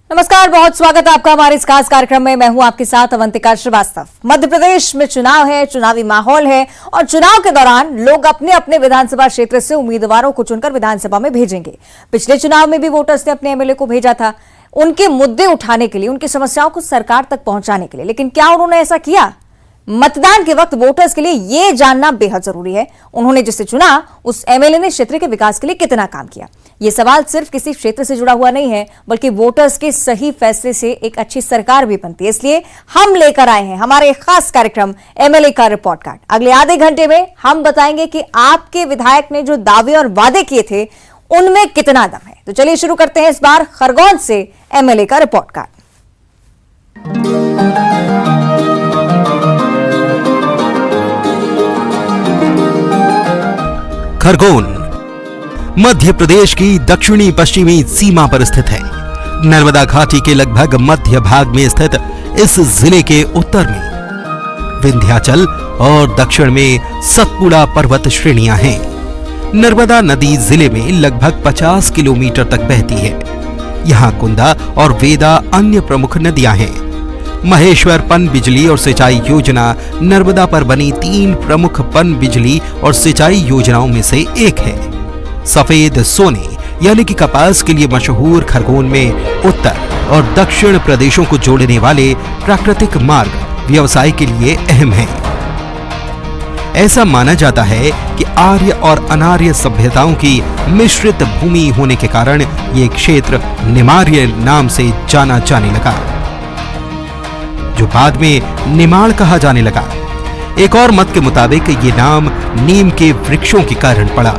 नमस्कार, बहुत स्वागत है आपका हमारे इस खास कार्यक्रम में। मैं हूं आपके साथ अवंतिका श्रीवास्तव। मध्य प्रदेश में चुनाव है, चुनावी माहौल है और चुनाव के दौरान लोग अपने अपने विधानसभा क्षेत्र से उम्मीदवारों को चुनकर विधानसभा में भेजेंगे। पिछले चुनाव में भी वोटर्स ने अपने एमएलए को भेजा था उनके मुद्दे उठाने के लिए, उनकी समस्याओं को सरकार तक पहुंचाने के लिए। लेकिन क्या उन्होंने ऐसा किया? मतदान के वक्त वोटर्स के लिए यह जानना बेहद जरूरी है, उन्होंने जिसे चुना उस एमएलए ने क्षेत्र के विकास के लिए कितना काम किया। यह सवाल सिर्फ किसी क्षेत्र से जुड़ा हुआ नहीं है, बल्कि वोटर्स के सही फैसले से एक अच्छी सरकार भी बनती है। इसलिए हम लेकर आए हैं हमारे खास कार्यक्रम एमएलए का रिपोर्ट कार्ड। अगले आधे घंटे में हम बताएंगे कि आपके विधायक ने जो दावे और वादे किए थे उनमें कितना दम है। तो चलिए शुरू करते हैं इस बार खरगोन से एमएलए का रिपोर्ट कार्ड। खरगोन मध्य प्रदेश की दक्षिणी पश्चिमी सीमा पर स्थित है। नर्मदा घाटी के लगभग मध्य भाग में स्थित इस जिले के उत्तर में विंध्याचल और दक्षिण में सतपुड़ा पर्वत श्रेणियां हैं। नर्मदा नदी जिले में लगभग 50 किलोमीटर तक बहती है। यहाँ कुंदा और वेदा अन्य प्रमुख नदियां हैं। महेश्वर पन बिजली और सिंचाई योजना नर्मदा पर बनी 3 प्रमुख पन बिजली और सिंचाई योजनाओं में से एक है। सफेद सोने यानी कि कपास के लिए मशहूर खरगोन में उत्तर और दक्षिण प्रदेशों को जोड़ने वाले प्राकृतिक मार्ग व्यवसाय के लिए अहम है। ऐसा माना जाता है कि आर्य और अनार्य सभ्यताओं की मिश्रित भूमि होने के कारण ये क्षेत्र निमार्य नाम से जाना जाने लगा, जो बाद में निमाड़ कहा जाने लगा। एक और मत के मुताबिक ये नाम नीम के वृक्षों के कारण पड़ा।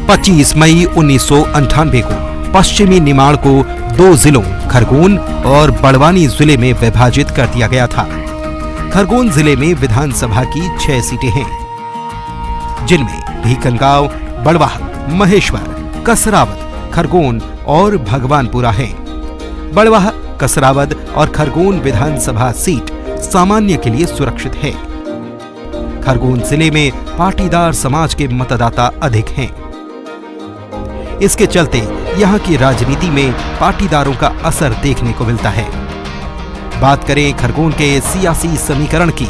पच्चीस मई 1998 को पश्चिमी निमाड़ को 2 जिलों खरगोन और बड़वानी जिले में विभाजित कर दिया गया था। खरगोन जिले में विधानसभा की 6 सीटें हैं, जिनमें भीकनगांव, बड़वाह, महेश्वर, कसरावद, खरगोन और भगवानपुरा हैं। बड़वाह, कसरावद और खरगोन विधानसभा सीट सामान्य के लिए सुरक्षित है। खरगोन जिले में पाटीदार समाज के मतदाता अधिक हैं। इसके चलते यहाँ की राजनीति में पाटीदारों का असर देखने को मिलता है। बात करें खरगोन के सियासी समीकरण की,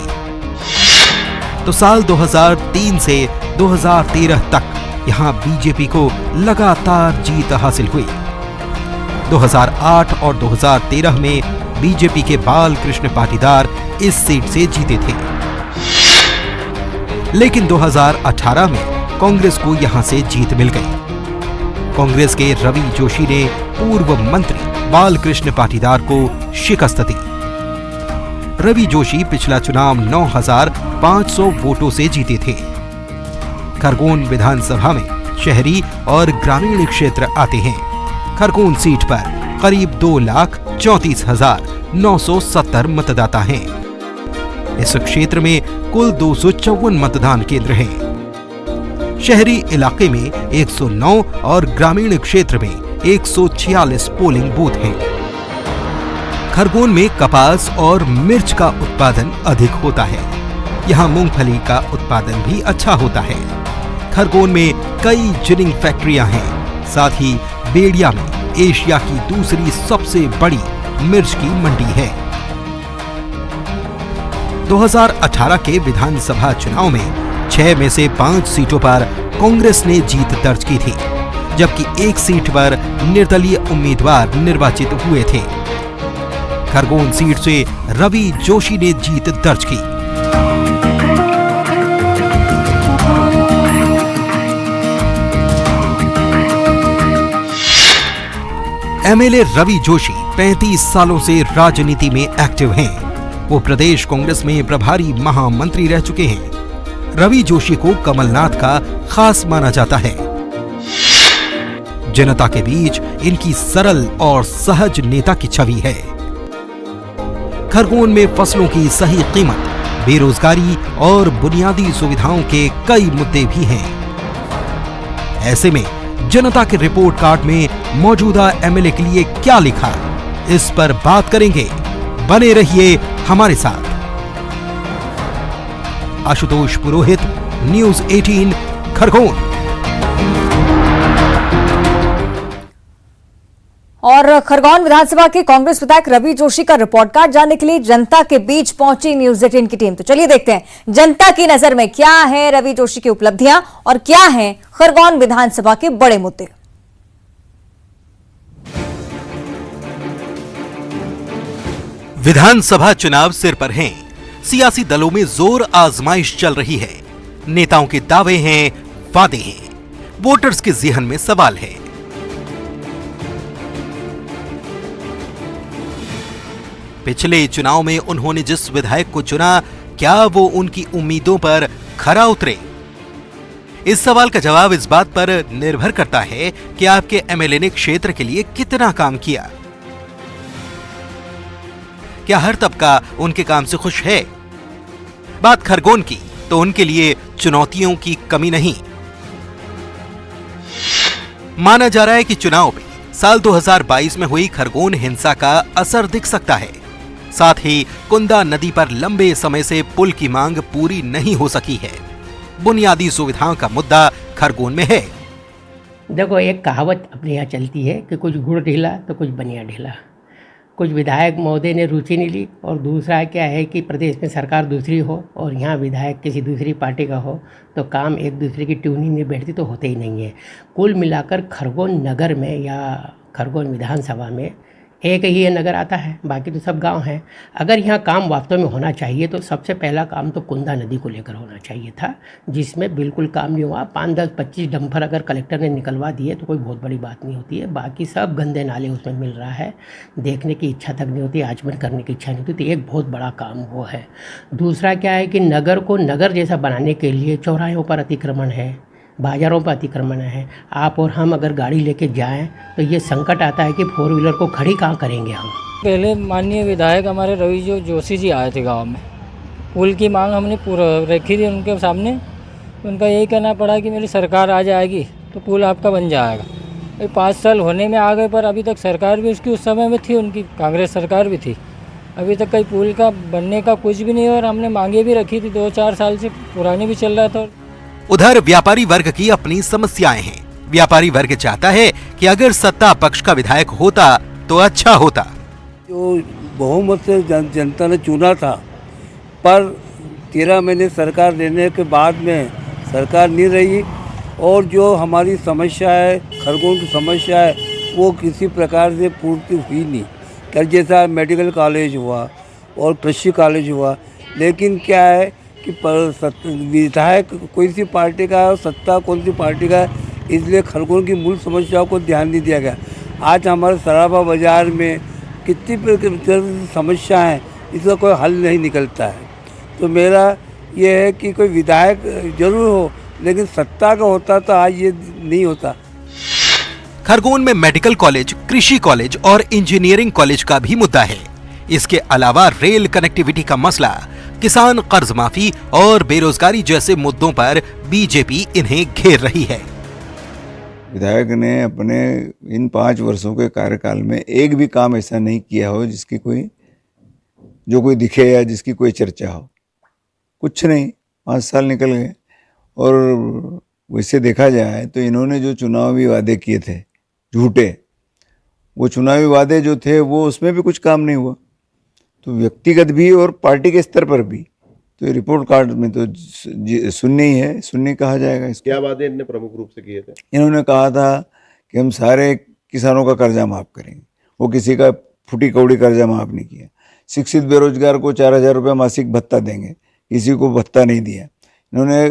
तो साल 2003 से 2013 तक यहाँ बीजेपी को लगातार जीत हासिल हुई। 2008 और 2013 में बीजेपी के बाल कृष्ण पाटीदार इस सीट से जीते थे, लेकिन 2018 में कांग्रेस को यहां से जीत मिल गई। कांग्रेस के रवि जोशी ने पूर्व मंत्री बाल कृष्ण पाटीदार को शिकस्त दी। रवि जोशी पिछला चुनाव 9,500 वोटों से जीते थे। खरगोन विधानसभा में शहरी और ग्रामीण क्षेत्र आते हैं। खरगोन सीट पर करीब 2,34,970 मतदाता हैं। इस क्षेत्र में कुल 254 मतदान केंद्र हैं। शहरी इलाके में 109 और ग्रामीण क्षेत्र में 146 पोलिंग बूथ हैं। खरगोन में कपास और मिर्च का उत्पादन अधिक होता है। यहाँ मूंगफली का उत्पादन भी अच्छा होता है। खरगोन में कई जिनिंग फैक्ट्रियां हैं। साथ ही बेड़िया में एशिया की दूसरी सबसे बड़ी मिर्च की मंडी है। 2018 के विधानसभा चुनाव में 6 में से 5 सीटों पर कांग्रेस ने जीत दर्ज की थी, जबकि 1 सीट पर निर्दलीय उम्मीदवार निर्वाचित हुए थे। खरगोन सीट से रवि जोशी ने जीत दर्ज की। एमएलए रवि जोशी 35 सालों से राजनीति में एक्टिव हैं। वो प्रदेश कांग्रेस में प्रभारी महामंत्री रह चुके हैं। रवि जोशी को कमलनाथ का खास माना जाता है। जनता के बीच इनकी सरल और सहज नेता की छवि है। खरगोन में फसलों की सही कीमत, बेरोजगारी और बुनियादी सुविधाओं के कई मुद्दे भी हैं। ऐसे में जनता के रिपोर्ट कार्ड में मौजूदा एमएलए के लिए क्या लिखा, इस पर बात करेंगे। बने रहिए हमारे साथ। आशुतोष पुरोहित, न्यूज 18 खरगोन। और खरगोन विधानसभा के कांग्रेस विधायक रवि जोशी का रिपोर्ट कार्ड जानने के लिए जनता के बीच पहुंची न्यूज 18 की टीम। तो चलिए देखते हैं जनता की नजर में क्या है रवि जोशी की उपलब्धियां और क्या हैं खरगोन विधानसभा के बड़े मुद्दे। विधानसभा चुनाव सिर पर हैं, सियासी दलों में जोर आजमाइश चल रही है। नेताओं के दावे हैं, वादे हैं, वोटर्स के ज़हन में सवाल है। पिछले चुनाव में उन्होंने जिस विधायक को चुना, क्या वो उनकी उम्मीदों पर खरा उतरे? इस सवाल का जवाब इस बात पर निर्भर करता है कि आपके एमएलए ने क्षेत्र के लिए कितना काम किया। क्या हर तबका उनके काम से खुश है? बात खरगोन की तो उनके लिए चुनौतियों की कमी नहीं। माना जा रहा है कि चुनाव में साल 2022 में हुई खरगोन हिंसा का असर दिख सकता है। साथ ही कुंदा नदी पर लंबे समय से पुल की मांग पूरी नहीं हो सकी है। बुनियादी सुविधाओं का मुद्दा खरगोन में है। देखो, एक कहावत अपने यहाँ चलती है कि कुछ गुड़ ढीला तो कुछ बनिया ढीला। कुछ विधायक महोदय ने रुचि नहीं ली, और दूसरा क्या है कि प्रदेश में सरकार दूसरी हो और यहाँ विधायक किसी दूसरी पार्टी का हो तो काम एक दूसरे की ट्यूनिंग में बैठती तो होते ही नहीं है। कुल मिलाकर खरगोन नगर में या खरगोन विधानसभा में एक ही नगर आता है, बाकी तो सब गांव हैं। अगर यहाँ काम वास्तव में होना चाहिए तो सबसे पहला काम तो कुंदा नदी को लेकर होना चाहिए था, जिसमें बिल्कुल काम नहीं हुआ। 5, 10, 25 डंपर अगर कलेक्टर ने निकलवा दिए तो कोई बहुत बड़ी बात नहीं होती है। बाकी सब गंदे नाले उसमें मिल रहा है, देखने की इच्छा तक नहीं होती, आचमन करने की इच्छा नहीं होती। तो एक बहुत बड़ा काम वो है। दूसरा क्या है कि नगर को नगर जैसा बनाने के लिए चौराहों पर अतिक्रमण है, बाजारों पर अतिक्रमण है। आप और हम अगर गाड़ी लेके जाएं तो ये संकट आता है कि 4 व्हीलर को खड़ी कहाँ करेंगे हम। पहले माननीय विधायक हमारे रवि जोशी जी आए थे गांव में, पुल की मांग हमने पूरा रखी थी उनके सामने। उनका यही कहना पड़ा कि मेरी सरकार आ जाएगी तो पुल आपका बन जाएगा। 5 साल होने में आ गए, पर अभी तक सरकार भी उसकी उस समय में थी, उनकी कांग्रेस सरकार भी थी। अभी तक कहीं पुल का बनने का कुछ भी नहीं, और हमने मांगे भी रखी थी, 2-4 साल से पुरानी भी चल रहा था। उधर व्यापारी वर्ग की अपनी समस्याएं हैं। व्यापारी वर्ग चाहता है कि अगर सत्ता पक्ष का विधायक होता तो अच्छा होता। जो बहुमत से जनता ने चुना था, पर 13 महीने सरकार लेने के बाद में सरकार नहीं रही, और जो हमारी समस्या है, खरगोन की समस्या है, वो किसी प्रकार से पूर्ति हुई नहीं। कल जैसा मेडिकल कॉलेज हुआ और कृषि कॉलेज हुआ, लेकिन क्या है कि विधायक कोई सी पार्टी का है और सत्ता कौन सी पार्टी का है, इसलिए खरगोन की मूल समस्याओं को ध्यान नहीं दिया गया। आज हमारे सराफा बाज़ार में कितनी समस्या है, इसका कोई हल नहीं निकलता है। तो मेरा ये है कि कोई विधायक जरूर हो, लेकिन सत्ता का होता तो आज ये नहीं होता। खरगोन में मेडिकल कॉलेज, कृषि कॉलेज और इंजीनियरिंग कॉलेज का भी मुद्दा है। इसके अलावा रेल कनेक्टिविटी का मसला, किसान कर्ज माफी और बेरोजगारी जैसे मुद्दों पर बीजेपी इन्हें घेर रही है। विधायक ने अपने इन 5 वर्षों के कार्यकाल में एक भी काम ऐसा नहीं किया हो जिसकी कोई दिखे या जिसकी कोई चर्चा हो। कुछ नहीं, 5 साल निकल गए। और वैसे देखा जाए तो इन्होंने जो चुनावी वादे किए थे झूठे, वो चुनावी वादे जो थे वो उसमें भी कुछ काम नहीं हुआ। तो व्यक्तिगत भी और पार्टी के स्तर पर भी, तो ये रिपोर्ट कार्ड में तो सुनने ही है, सुनने कहा जाएगा। इसको क्या वादे इन्होंने प्रमुख रूप से किए थे? इन्होंने कहा था कि हम सारे किसानों का कर्जा माफ़ करेंगे, वो किसी का फूटी कौड़ी कर्जा माफ़ नहीं किया। शिक्षित बेरोजगार को 4,000 रुपये मासिक भत्ता देंगे, किसी को भत्ता नहीं दिया। इन्होंने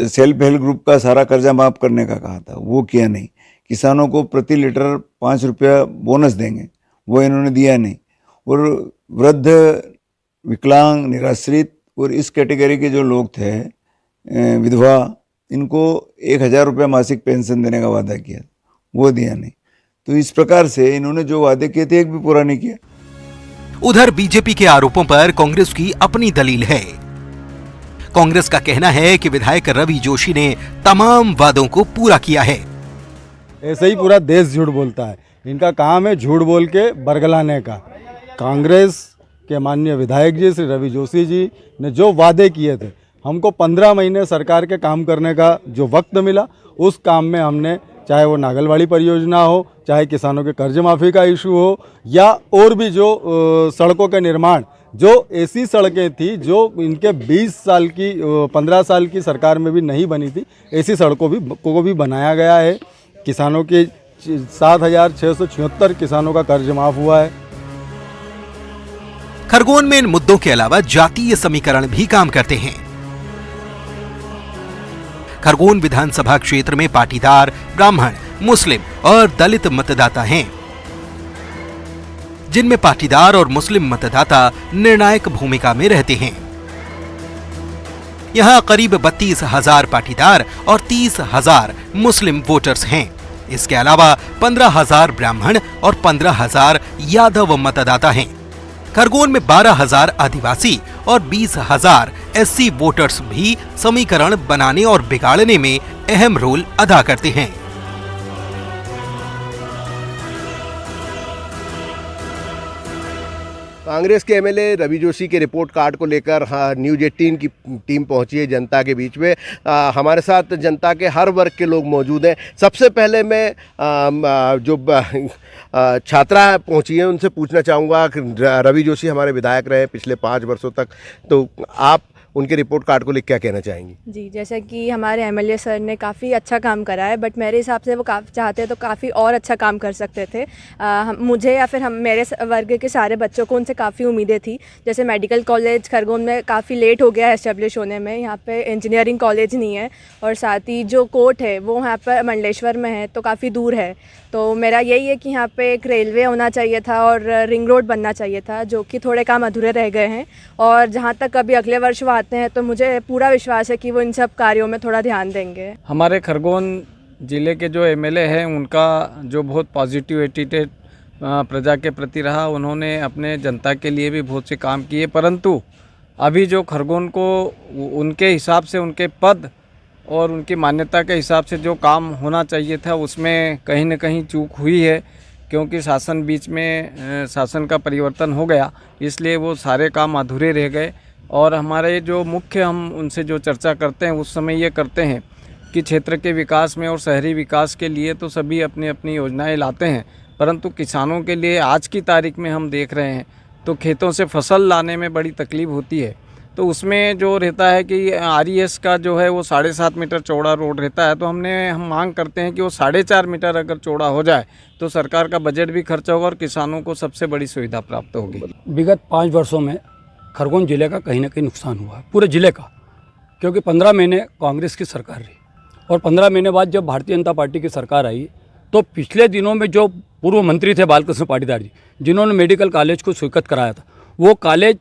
सेल्फ हेल्प ग्रुप का सारा कर्जा माफ़ करने का कहा था, वो किया नहीं। किसानों को प्रति लीटर 5 रुपया बोनस देंगे, वो इन्होंने दिया नहीं। और वृद्ध, विकलांग, निराश्रित और इस कैटेगरी के जो लोग थे, विधवा, इनको 1,000 रुपये मासिक पेंशन देने का वादा किया, वो दिया नहीं। तो इस प्रकार से इन्होंने जो वादे किए थे एक भी पूरा नहीं किया। उधर बीजेपी के आरोपों पर कांग्रेस की अपनी दलील है। कांग्रेस का कहना है कि विधायक रवि जोशी ने तमाम वादों को पूरा किया है। ऐसे ही पूरा देश झूठ बोलता है, इनका काम है झूठ बोल के बरगलाने का। कांग्रेस के माननीय विधायक जी श्री रवि जोशी जी ने जो वादे किए थे, हमको 15 महीने सरकार के काम करने का जो वक्त मिला, उस काम में हमने, चाहे वो नागलवाड़ी परियोजना हो, चाहे किसानों के कर्ज माफ़ी का इशू हो, या और भी जो सड़कों के निर्माण, जो ऐसी सड़कें थी जो इनके 20 साल की 15 साल की सरकार में भी नहीं बनी थी, ऐसी सड़कों को भी बनाया गया है। किसानों के 7,676 किसानों का कर्ज माफ़ हुआ है। खरगोन में इन मुद्दों के अलावा जातीय समीकरण भी काम करते हैं। खरगोन विधानसभा क्षेत्र में पाटीदार, ब्राह्मण, मुस्लिम और दलित मतदाता हैं, जिनमें पाटीदार और मुस्लिम मतदाता निर्णायक भूमिका में रहते हैं। यहां करीब 32,000 पाटीदार और 30,000 मुस्लिम वोटर्स हैं। इसके अलावा 15,000 ब्राह्मण और 15,000 यादव मतदाता हैं। खरगोन में 12,000 आदिवासी और 20,000 एससी वोटर्स भी समीकरण बनाने और बिगाड़ने में अहम रोल अदा करते हैं। कांग्रेस के एमएलए रवि जोशी के रिपोर्ट कार्ड को लेकर न्यूज़ 18 की टीम पहुंची है जनता के बीच में। हमारे साथ जनता के हर वर्ग के लोग मौजूद हैं। सबसे पहले मैं जो छात्रा पहुंची हैं उनसे पूछना चाहूँगा कि रवि जोशी हमारे विधायक रहे पिछले 5 वर्षों तक, तो आप उनके रिपोर्ट कार्ड को लेकर क्या कहना चाहेंगी? जी, जैसा कि हमारे एमएलए सर ने काफ़ी अच्छा काम करा है, बट मेरे हिसाब से वो चाहते तो काफ़ी और अच्छा काम कर सकते थे। मुझे या फिर मेरे वर्ग के सारे बच्चों को उनसे काफ़ी उम्मीदें थी। जैसे मेडिकल कॉलेज खरगोन में काफ़ी लेट हो गया है एस्टेब्लिश होने में, यहाँ पे इंजीनियरिंग कॉलेज नहीं है, और साथ ही जो कोर्ट है वो यहाँ पर मंडलेश्वर में है, तो काफ़ी दूर है। तो मेरा यही है कि यहाँ पे एक रेलवे होना चाहिए था और रिंग रोड बनना चाहिए था, जो कि थोड़े काम अधूरे रह गए हैं। और जहाँ तक अभी अगले वर्ष वो आते हैं तो मुझे पूरा विश्वास है कि वो इन सब कार्यों में थोड़ा ध्यान देंगे। हमारे खरगोन ज़िले के जो एमएलए हैं उनका जो बहुत पॉजिटिव एटीट्यूड प्रजा के प्रति रहा, उन्होंने अपने जनता के लिए भी बहुत से काम किए, परंतु अभी जो खरगोन को उनके हिसाब से, उनके पद और उनकी मान्यता के हिसाब से जो काम होना चाहिए था उसमें कहीं न कहीं चूक हुई है, क्योंकि शासन बीच में शासन का परिवर्तन हो गया, इसलिए वो सारे काम अधूरे रह गए। और हमारे जो मुख्य, हम उनसे जो चर्चा करते हैं उस समय ये करते हैं कि क्षेत्र के विकास में और शहरी विकास के लिए तो सभी अपनी अपनी योजनाएं लाते हैं, परंतु किसानों के लिए आज की तारीख में हम देख रहे हैं तो खेतों से फसल लाने में बड़ी तकलीफ़ होती है। तो उसमें जो रहता है कि आरईएस का जो है वो 7.5 मीटर चौड़ा रोड रहता है, तो हम मांग करते हैं कि वो 4.5 मीटर अगर चौड़ा हो जाए तो सरकार का बजट भी खर्चा होगा और किसानों को सबसे बड़ी सुविधा प्राप्त होगी। विगत 5 वर्षों में खरगोन जिले का कहीं ना कहीं नुकसान हुआ है, पूरे ज़िले का, क्योंकि 15 महीने कांग्रेस की सरकार रही और 15 महीने बाद जब भारतीय जनता पार्टी की सरकार आई तो पिछले दिनों में जो पूर्व मंत्री थे बालकृष्ण पाटीदार जी, जिन्होंने मेडिकल कॉलेज को स्वीकृत कराया था, वो कॉलेज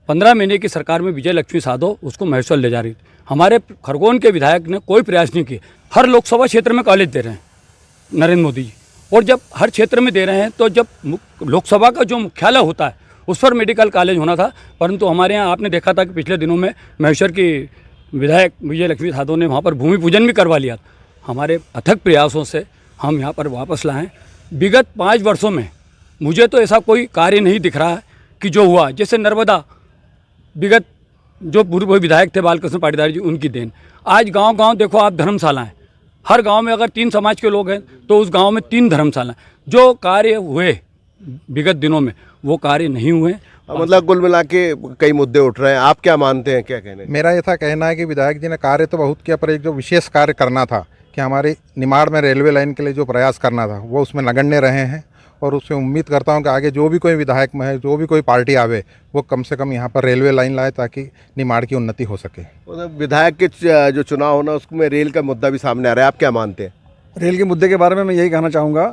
15 महीने की सरकार में विजय लक्ष्मी साधो उसको महसूल ले जा रही थी। हमारे खरगोन के विधायक ने कोई प्रयास नहीं किए। हर लोकसभा क्षेत्र में कॉलेज दे रहे हैं नरेंद्र मोदी जी, और जब हर क्षेत्र में दे रहे हैं तो जब लोकसभा का जो मुख्यालय होता है उस पर मेडिकल कॉलेज होना था, परंतु हमारे यहाँ आपने देखा था कि पिछले दिनों में महेश्वर की विधायक विजय लक्ष्मी साधो ने वहाँ पर भूमि पूजन भी करवा लिया। हमारे अथक प्रयासों से हम यहाँ पर वापस लाएँ। विगत 5 वर्षों में मुझे तो ऐसा कोई कार्य नहीं दिख रहा है कि जो हुआ, जैसे नर्मदा, विगत जो पूर्व विधायक थे बालकृष्ण पाटीदार जी, उनकी देन। आज गांव-गांव देखो आप धर्मशालाएं, हर गांव में अगर 3 समाज के लोग हैं तो उस गांव में 3 धर्मशालाएं। जो कार्य हुए विगत दिनों में वो कार्य नहीं हुए। मतलब कुल मिला के कई मुद्दे उठ रहे हैं, आप क्या मानते हैं, क्या कहने? मेरा ऐसा कहना है कि विधायक जी ने कार्य तो बहुत किया, पर एक जो विशेष कार्य करना था कि हमारे निमाड़ में रेलवे लाइन के लिए जो प्रयास करना था वो उसमें नगण्य रहे हैं, और उससे उम्मीद करता हूं कि आगे जो भी कोई विधायक में है, जो भी कोई पार्टी आवे, वो कम से कम यहाँ पर रेलवे लाइन लाए ताकि निमाड़ की उन्नति हो सके। मतलब विधायक के जो चुनाव होना उसमें रेल का मुद्दा भी सामने आ रहा है, आप क्या मानते हैं? रेल के मुद्दे के बारे में मैं यही कहना चाहूँगा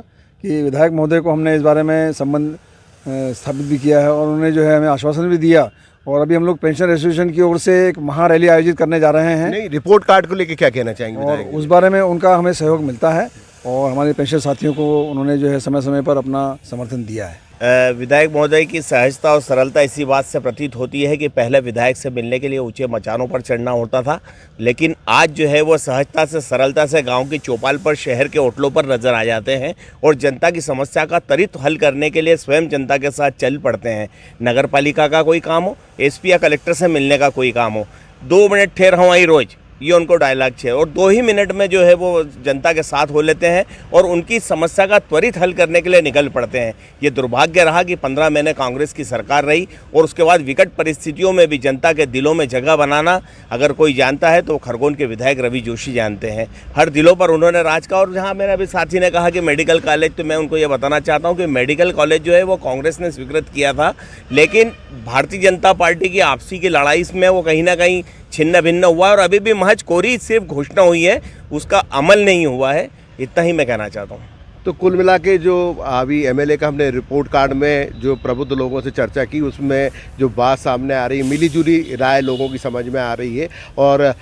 कि विधायक महोदय को हमने इस बारे में संबंध स्थापित भी किया है और उन्होंने जो है हमें आश्वासन भी दिया, और अभी हम लोग पेंशन एसोसिएशन की ओर से एक महा रैली आयोजित करने जा रहे हैं। नहीं, रिपोर्ट कार्ड को लेकर क्या कहना चाहेंगे? और उस बारे में उनका हमें सहयोग मिलता है और हमारे पेंशन साथियों को उन्होंने जो है समय समय पर अपना समर्थन दिया है। विधायक महोदय की सहजता और सरलता इसी बात से प्रतीत होती है कि पहले विधायक से मिलने के लिए ऊंचे मचानों पर चढ़ना होता था, लेकिन आज जो है वो सहजता से सरलता से गांव की चौपाल पर, शहर के होटलों पर नजर आ जाते हैं और जनता की समस्या का त्वरित हल करने के लिए स्वयं जनता के साथ चल पड़ते हैं। नगर पालिका का कोई काम हो, एसपी या कलेक्टर से मिलने का कोई काम हो, 2 मिनट ठहर हमारी रोज, ये उनको डायलॉग है और 2 ही मिनट में जो है वो जनता के साथ हो लेते हैं और उनकी समस्या का त्वरित हल करने के लिए निकल पड़ते हैं। ये दुर्भाग्य रहा कि 15 महीने कांग्रेस की सरकार रही और उसके बाद विकट परिस्थितियों में भी जनता के दिलों में जगह बनाना अगर कोई जानता है तो खरगोन के विधायक रवि जोशी जानते हैं। हर दिलों पर उन्होंने राज का। और जहाँ मेरा भी साथी ने कहा कि मेडिकल कॉलेज, तो मैं उनको ये बताना चाहता हूँ कि मेडिकल कॉलेज जो है वो कांग्रेस ने स्वीकृत किया था, लेकिन भारतीय जनता पार्टी की आपसी की लड़ाई में वो कहीं ना कहीं छिन्न भिन्न हुआ और अभी भी महज कोरी सिर्फ घोषणा हुई है, उसका अमल नहीं हुआ है। इतना ही मैं कहना चाहता हूँ। तो कुल मिला के जो अभी एमएलए का हमने रिपोर्ट कार्ड में जो प्रबुद्ध लोगों से चर्चा की, उसमें जो बात सामने आ रही, मिलीजुली राय लोगों की समझ में आ रही है। और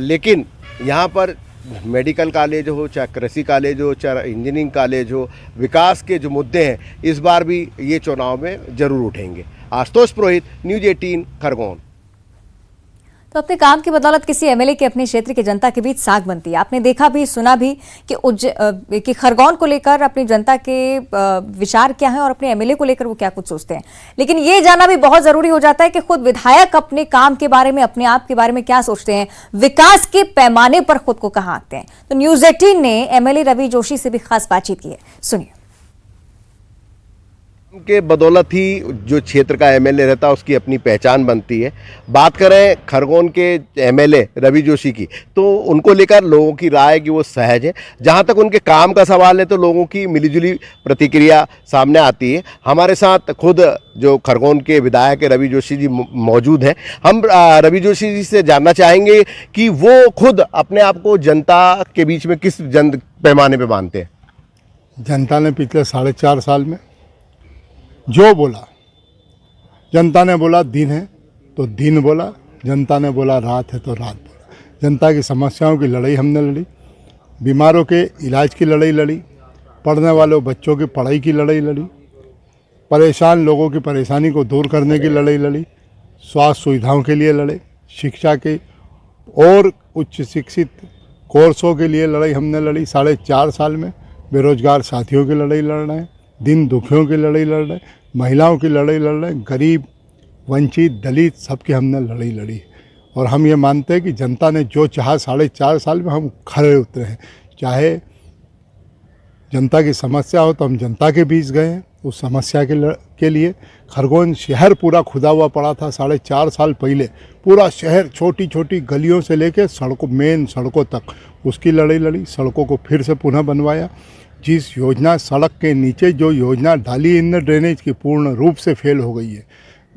लेकिन यहाँ पर मेडिकल कॉलेज हो, चाहे कृषि कॉलेज हो, चाहे इंजीनियरिंग कॉलेज हो, विकास के जो मुद्दे हैं इस बार भी ये चुनाव में ज़रूर उठेंगे। आशुतोष पुरोहित, न्यूज़ 18 खरगोन। तो अपने काम की बदौलत किसी एमएलए के अपने क्षेत्र की जनता के बीच साख बनती है। आपने देखा भी, सुना भी कि खरगोन को लेकर अपनी जनता के विचार क्या हैं और अपने एमएलए को लेकर वो क्या कुछ सोचते हैं। लेकिन ये जानना भी बहुत जरूरी हो जाता है कि खुद विधायक अपने काम के बारे में, अपने आप के बारे में क्या सोचते हैं, विकास के पैमाने पर खुद को कहां आते हैं। तो न्यूज़ 18 ने एमएलए रवि जोशी से भी खास बातचीत की है, सुनिए। के बदौलत ही जो क्षेत्र का एमएलए रहता है उसकी अपनी पहचान बनती है। बात करें खरगोन के एमएलए रवि जोशी की, तो उनको लेकर लोगों की राय कि वो सहज है। जहां तक उनके काम का सवाल है तो लोगों की मिलीजुली प्रतिक्रिया सामने आती है। हमारे साथ खुद जो खरगोन के विधायक रवि जोशी जी मौजूद हैं। हम रवि जोशी जी से जानना चाहेंगे कि वो खुद अपने आप को जनता के बीच में किस पैमाने पर मानते हैं। जनता ने पिछले 4.5 साल में जो बोला, जनता ने बोला दिन है तो दिन बोला, जनता ने बोला रात है तो रात बोला। जनता की समस्याओं की लड़ाई हमने लड़ी, बीमारों के इलाज की लड़ाई लड़ी, पढ़ने वालों बच्चों की पढ़ाई की लड़ाई लड़ी, परेशान लोगों की परेशानी को दूर करने की लड़ाई लड़ी, स्वास्थ्य सुविधाओं के लिए लड़े, शिक्षा के और उच्च शिक्षित कोर्सों के लिए लड़ाई हमने लड़ी। 4.5 साल में बेरोजगार साथियों की लड़ाई लड़ रहे हैं, दिन दुखियों की लड़ाई लड़ रहे हैं, महिलाओं की लड़ाई लड़ रहे हैं, गरीब, वंचित, दलित सबकी हमने लड़ाई लड़ी। और हम ये मानते हैं कि जनता ने जो चाहा 4.5 साल में हम खड़े उतरे हैं। चाहे जनता की समस्या हो तो हम जनता के बीच गए हैं। उस समस्या के लिए खरगोन शहर पूरा खुदा हुआ पड़ा था। 4.5 साल पहले पूरा शहर छोटी छोटी गलियों से लेकर सड़कों, मेन सड़कों तक उसकी लड़ाई लड़ी। सड़कों को फिर से पुनः बनवाया। जिस योजना, सड़क के नीचे जो योजना डाली इन ड्रेनेज की, पूर्ण रूप से फेल हो गई है।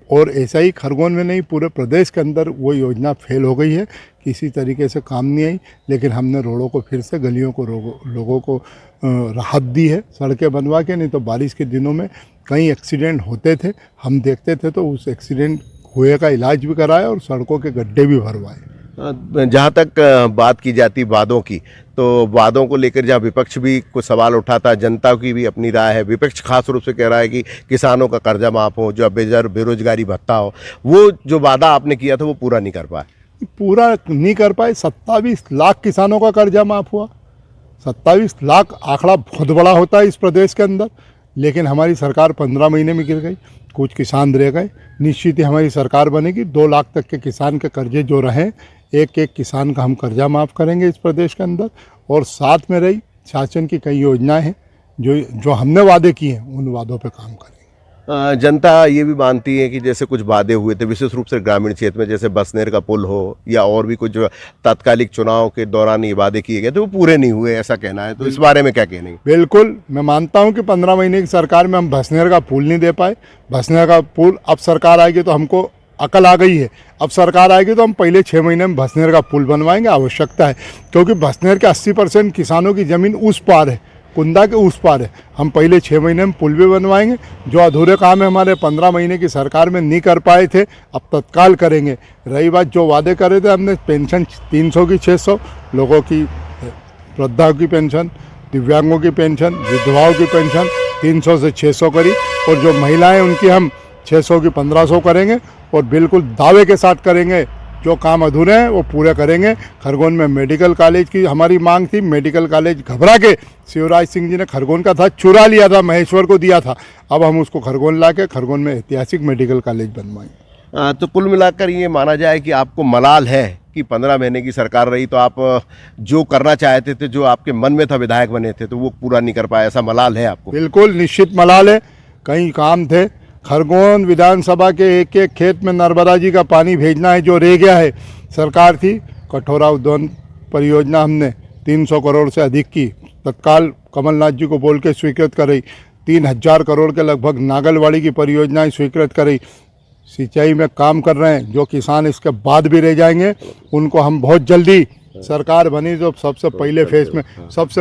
और ऐसा ही खरगोन में नहीं, पूरे प्रदेश के अंदर वो योजना फेल हो गई है, किसी तरीके से काम नहीं आई। लेकिन हमने रोडों को फिर से, गलियों को, लोगों को राहत दी है सड़कें बनवा के। नहीं तो बारिश के दिनों में कई एक्सीडेंट होते थे, हम देखते थे, तो उस एक्सीडेंट हुए का इलाज भी कराया और सड़कों के गड्ढे भी भरवाए। जहाँ तक बात की जाती वादों की, तो वादों को लेकर जहाँ विपक्ष भी कुछ सवाल उठाता, जनता की भी अपनी राय है। विपक्ष खास रूप से कह रहा है कि किसानों का कर्जा माफ़ हो, जो बेरोजगारी भत्ता हो, वो जो वादा आपने किया था वो पूरा नहीं कर पाए। पूरा नहीं कर पाए। 27 लाख किसानों का कर्जा माफ़ हुआ। 27 लाख आंकड़ा बहुत बड़ा होता है इस प्रदेश के अंदर, लेकिन हमारी सरकार 15 महीने में गिर गई। कुछ किसान रह गए। निश्चित ही हमारी सरकार बनेगी, 2 लाख तक के किसान के कर्जे जो रहें, एक किसान का हम कर्जा माफ़ करेंगे इस प्रदेश के अंदर। और साथ में रही शासन की कई योजनाएं हैं जो हमने वादे किए हैं, उन वादों पे काम करेंगे। जनता ये भी मानती है कि जैसे कुछ वादे हुए थे, विशेष रूप से ग्रामीण क्षेत्र में, जैसे बसनेर का पुल हो या और भी कुछ तात्कालिक चुनाव के दौरान ये वादे किए गए थे, वो पूरे नहीं हुए, ऐसा कहना है। तो इस बारे में क्या कहने? बिल्कुल, मैं मानता हूँ कि 15 महीने की सरकार में हम बसनेर का पुल नहीं दे पाए। बसनेर का पुल, अब सरकार आएगी तो हमको अकल आ गई है, अब सरकार आएगी तो हम पहले 6 महीने में बसनेर का पुल बनवाएंगे। आवश्यकता है, क्योंकि बसनेर के 80% किसानों की ज़मीन उस पार है, कुंदा के उस पार है। हम पहले 6 महीने में पुल भी बनवाएंगे। जो अधूरे काम है हमारे 15 महीने की सरकार में नहीं कर पाए थे, अब तत्काल करेंगे। रही बात जो वादे करे थे, हमने पेंशन 300 की 600, लोगों की, वृद्धाओं की पेंशन, दिव्यांगों की पेंशन, विधवाओं की पेंशन, 300 से 600 करी, और जो महिलाएं उनकी हम 600 की 1500 करेंगे, और बिल्कुल दावे के साथ करेंगे, जो काम अधूरे हैं वो पूरे करेंगे। खरगोन में मेडिकल कॉलेज की हमारी मांग थी, मेडिकल कॉलेज घबरा के शिवराज सिंह जी ने खरगोन का था चुरा लिया था, महेश्वर को दिया था, अब हम उसको खरगोन ला के खरगोन में ऐतिहासिक मेडिकल कॉलेज बनवाएंगे। तो कुल मिलाकर ये माना जाए कि आपको मलाल है कि 15 महीने की सरकार रही तो आप जो करना चाहते थे, जो आपके मन में था विधायक बने थे, तो वो पूरा नहीं कर पाए, ऐसा मलाल है आपको? बिल्कुल निश्चित मलाल है। कई काम थे, खरगोन विधानसभा के एक एक खेत में नर्मदा जी का पानी भेजना है जो रह गया है। सरकार थी, कठोरा उद्यान परियोजना हमने 300 करोड़ से अधिक की, तत्काल कमलनाथ जी को बोल के स्वीकृत कराई। 3000 करोड़ के लगभग नागलवाड़ी की परियोजनाएं स्वीकृत कराई। सिंचाई में काम कर रहे हैं, जो किसान इसके बाद भी रह जाएंगे उनको हम बहुत जल्दी, सरकार बनी तो सबसे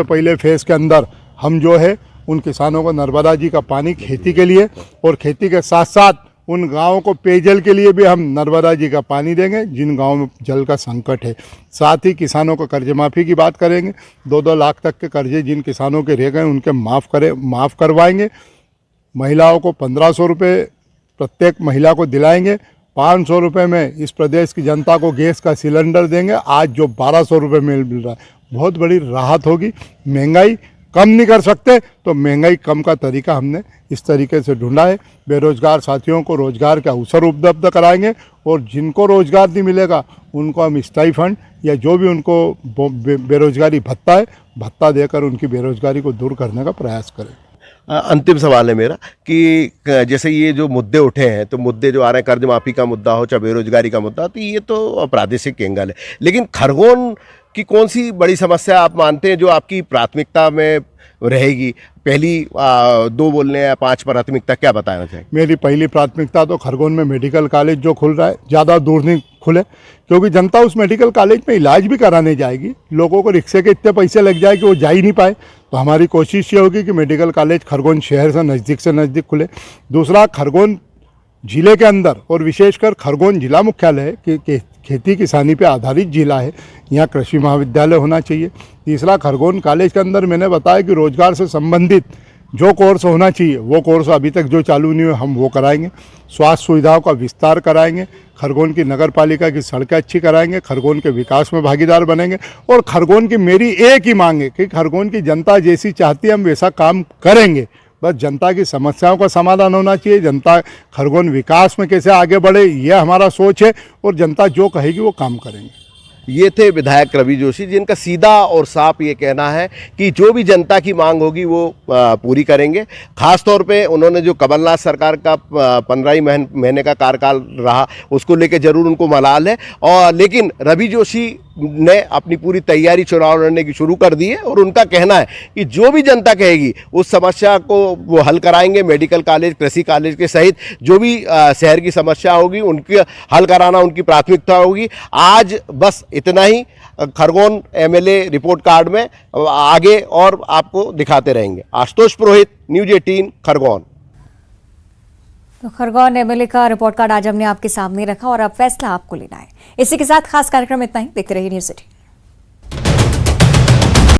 पहले फेज़ के अंदर हम जो है उन किसानों को नर्मदा जी का पानी खेती के लिए, और खेती के साथ साथ उन गाँवों को पेयजल के लिए भी हम नर्मदा जी का पानी देंगे जिन गाँव में जल का संकट है। साथ ही किसानों को कर्ज माफ़ी की बात करेंगे, 2-2 लाख तक के कर्जे जिन किसानों के रह गए उनके माफ़ करवाएंगे। महिलाओं को 1500 रुपये प्रत्येक महिला को दिलाएंगे। 500 रुपये में इस प्रदेश की जनता को गैस का सिलेंडर देंगे, आज जो 1200 रुपये में मिल रहा है, बहुत बड़ी राहत होगी। महंगाई कम नहीं कर सकते तो महंगाई कम का तरीका हमने इस तरीके से ढूंढा है। बेरोजगार साथियों को रोजगार के अवसर उपलब्ध कराएंगे, और जिनको रोजगार नहीं मिलेगा उनको हम स्टाइफंड या जो भी उनको बेरोजगारी भत्ता है, भत्ता देकर उनकी बेरोजगारी को दूर करने का प्रयास करें। अंतिम सवाल है मेरा कि जैसे ये जो मुद्दे उठे हैं, तो मुद्दे जो आ रहे हैं, कर्ज माफ़ी का मुद्दा हो चाहे बेरोजगारी का मुद्दा, तो ये तो प्रादेशिक एंगल है, लेकिन खरगोन की कौन सी बड़ी समस्या आप मानते हैं जो आपकी प्राथमिकता में रहेगी? पहली 2 बोलने या 5 प्राथमिकता क्या बताना चाहिए? मेरी पहली प्राथमिकता तो खरगोन में मेडिकल कॉलेज जो खुल रहा है ज़्यादा दूर नहीं खुले, क्योंकि जनता उस मेडिकल कॉलेज में इलाज भी कराने जाएगी। लोगों को रिक्शे के इतने पैसे लग जाए कि वो जा ही नहीं पाए, तो हमारी कोशिश ये होगी कि मेडिकल कॉलेज खरगोन शहर से नज़दीक खुले। दूसरा, खरगोन जिले के अंदर और विशेषकर खरगोन जिला मुख्यालय है कि खेती किसानी पे आधारित जिला है, यहाँ कृषि महाविद्यालय होना चाहिए। तीसरा, खरगोन कॉलेज के अंदर मैंने बताया कि रोजगार से संबंधित जो कोर्स होना चाहिए वो कोर्स अभी तक जो चालू नहीं हुए हम वो कराएंगे। स्वास्थ्य सुविधाओं का विस्तार कराएंगे, खरगोन की नगर पालिका की सड़कें अच्छी कराएंगे, खरगोन के विकास में भागीदार बनेंगे। और खरगोन की मेरी एक ही मांग है कि खरगोन की जनता जैसी चाहती है हम वैसा काम करेंगे, बस जनता की समस्याओं का समाधान होना चाहिए। जनता खरगोन विकास में कैसे आगे बढ़े यह हमारा सोच है, और जनता जो कहेगी वो काम करेंगे। ये थे विधायक रवि जोशी, जिनका सीधा और साफ ये कहना है कि जो भी जनता की मांग होगी वो पूरी करेंगे। खास तौर पे उन्होंने जो कमलनाथ सरकार का 15 महीने का कार्यकाल रहा उसको लेके जरूर उनको मलाल है, और लेकिन रवि जोशी ने अपनी पूरी तैयारी चुनाव लड़ने की शुरू कर दी है, और उनका कहना है कि जो भी जनता कहेगी उस समस्या को वो हल कराएंगे। मेडिकल कॉलेज, कृषि कॉलेज के सहित जो भी शहर की समस्या होगी उनकी हल कराना उनकी प्राथमिकता होगी। आज बस इतना ही। खरगोन एमएलए रिपोर्ट कार्ड में आगे और आपको दिखाते रहेंगे। आशुतोष पुरोहित, न्यूज़ 18 खरगोन। तो खरगोन एमएलए का रिपोर्ट कार्ड आज हमने आपके सामने रखा, और अब फैसला आपको लेना है। इसी के साथ खास कार्यक्रम इतना ही। देखते रहिए न्यूज़ 18।